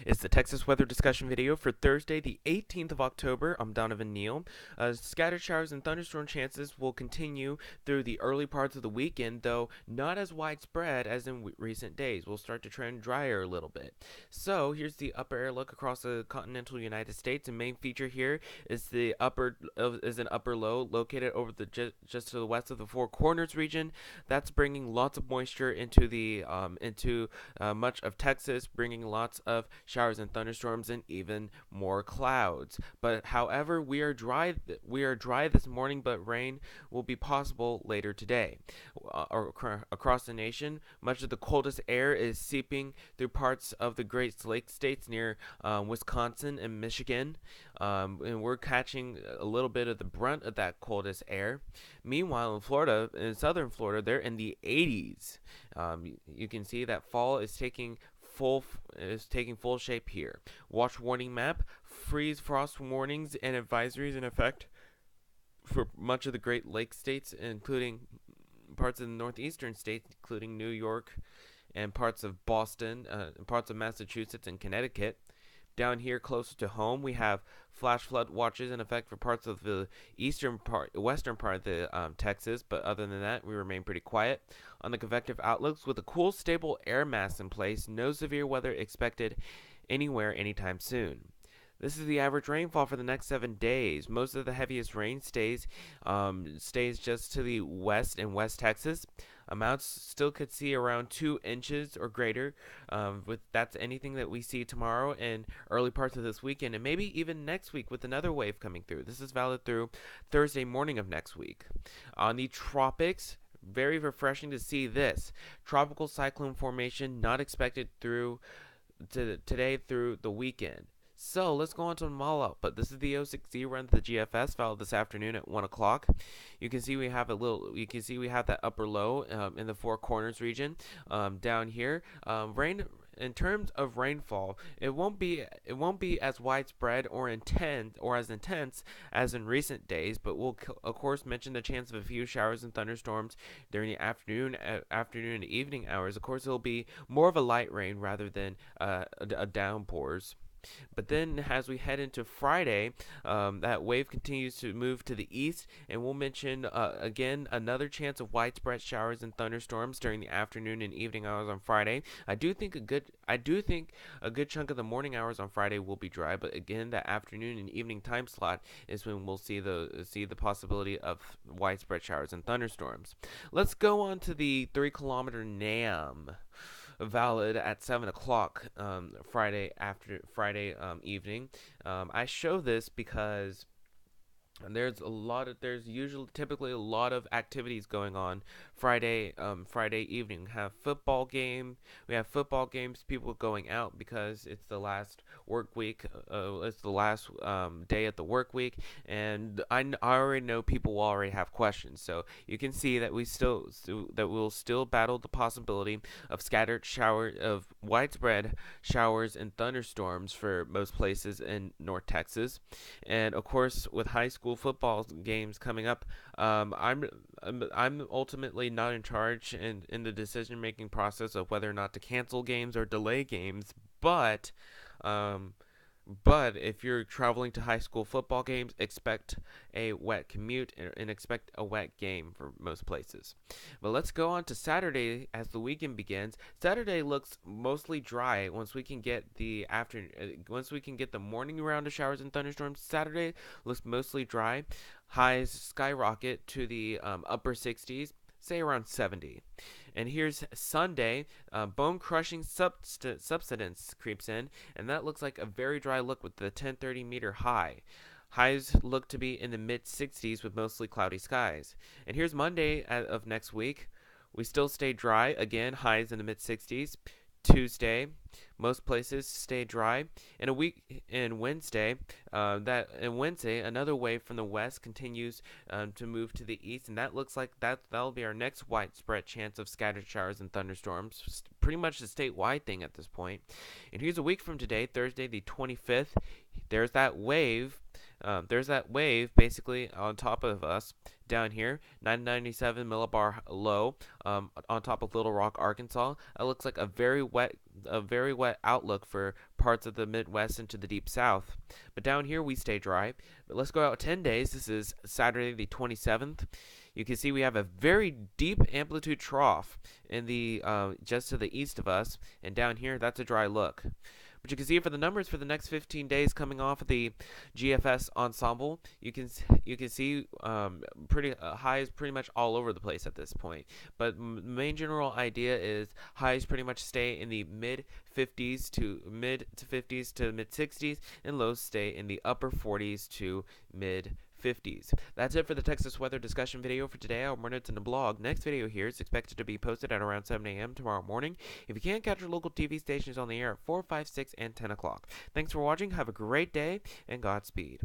It's the Texas weather discussion video for Thursday, the 18th of October. I'm Donovan Neal. Scattered showers and thunderstorm chances will continue through the early parts of the weekend, though not as widespread as in recent days. We'll start to trend drier a little bit. So here's the upper air look across the continental United States. The main feature here is an upper low located over just to the west of the Four Corners region. That's bringing lots of moisture into much of Texas, bringing lots of showers and thunderstorms and even more clouds. But however, we are dry. We are dry this morning, but rain will be possible later today. Across the nation, much of the coldest air is seeping through parts of the Great Lakes states near Wisconsin and Michigan, and we're catching a little bit of the brunt of that coldest air. Meanwhile, in Florida, in southern Florida, they're in the 80s. You can see that fall is taking full shape here. Watch warning map: freeze frost warnings and advisories in effect for much of the Great Lakes states, including parts of the northeastern states, including New York and parts of Boston, parts of Massachusetts and Connecticut. Down here, closer to home, we have flash flood watches in effect for parts of the western part of the Texas. But other than that, we remain pretty quiet. On the convective outlooks, with a cool, stable air mass in place, no severe weather expected anywhere anytime soon. This is the average rainfall for the next 7 days. Most of the heaviest rain stays just to the west in West Texas. Amounts still could see around 2 inches or greater. With that's anything that we see tomorrow and early parts of this weekend, and maybe even next week with another wave coming through. This is valid through Thursday morning of next week. On the tropics, very refreshing to see this tropical cyclone formation not expected today through the weekend. So let's go on to the mall out. But this is the 06Z run to the GFS file this afternoon at 1 o'clock. You can see we have that upper low in the Four Corners region down here. Rain in terms of rainfall, it won't be as widespread or as intense as in recent days. But we'll of course mention the chance of a few showers and thunderstorms during the afternoon and evening hours. Of course, it'll be more of a light rain rather than a downpours. But then, as we head into Friday, that wave continues to move to the east, and we'll mention again another chance of widespread showers and thunderstorms during the afternoon and evening hours on Friday. I do think a good chunk of the morning hours on Friday will be dry, but again, that afternoon and evening time slot is when we'll see the possibility of widespread showers and thunderstorms. Let's go on to the 3 kilometer NAM valid at 7 o'clock Friday evening. I show this because there's usually typically a lot of activities going on Friday evening. We have football games, people going out because it's the last work week. It's the last day of the work week, and I already know people will already have questions. So you can see that we'll still battle the possibility of widespread showers and thunderstorms for most places in North Texas. And of course, with high school football games coming up, I'm ultimately not in charge in the decision making process of whether or not to cancel games or delay games. Um, but if you're traveling to high school football games, expect a wet commute and expect a wet game for most places. But let's go on to Saturday as the weekend begins. Saturday looks mostly dry once we can get the morning round of showers and thunderstorms. Saturday looks mostly dry. Highs skyrocket to the upper 60s, say around 70. And here's Sunday. Bone crushing subsidence creeps in, and that looks like a very dry look with the 1030-meter high. Highs look to be in the mid 60s with mostly cloudy skies. And here's Monday of next week. We still stay dry, again, highs in the mid 60s. Tuesday, most places stay dry. Wednesday, another wave from the west continues to move to the east, and that looks like that'll be our next widespread chance of scattered showers and thunderstorms. Pretty much the statewide thing at this point. And here's a week from today, Thursday the 25th. There's that wave There's that wave basically on top of us down here, 997 millibar low, on top of Little Rock, Arkansas. It looks like a very wet outlook for parts of the Midwest into the deep South. But down here we stay dry. But let's go out 10 days. This is Saturday the 27th. You can see we have a very deep amplitude trough in the just to the east of us, and down here that's a dry look. But you can see for the numbers for the next 15 days coming off of the GFS ensemble, you can see pretty highs pretty much all over the place at this point. But main general idea is highs pretty much stay in the mid 50s to mid 60s, and lows stay in the upper 40s to mid 50s. That's it for the Texas weather discussion video for today. I'll run it in the blog. Next video here is expected to be posted at around 7 a.m. tomorrow morning. If you can't catch your local TV stations on the air at 4, 5, 6, and 10 o'clock. Thanks for watching. Have a great day, and Godspeed.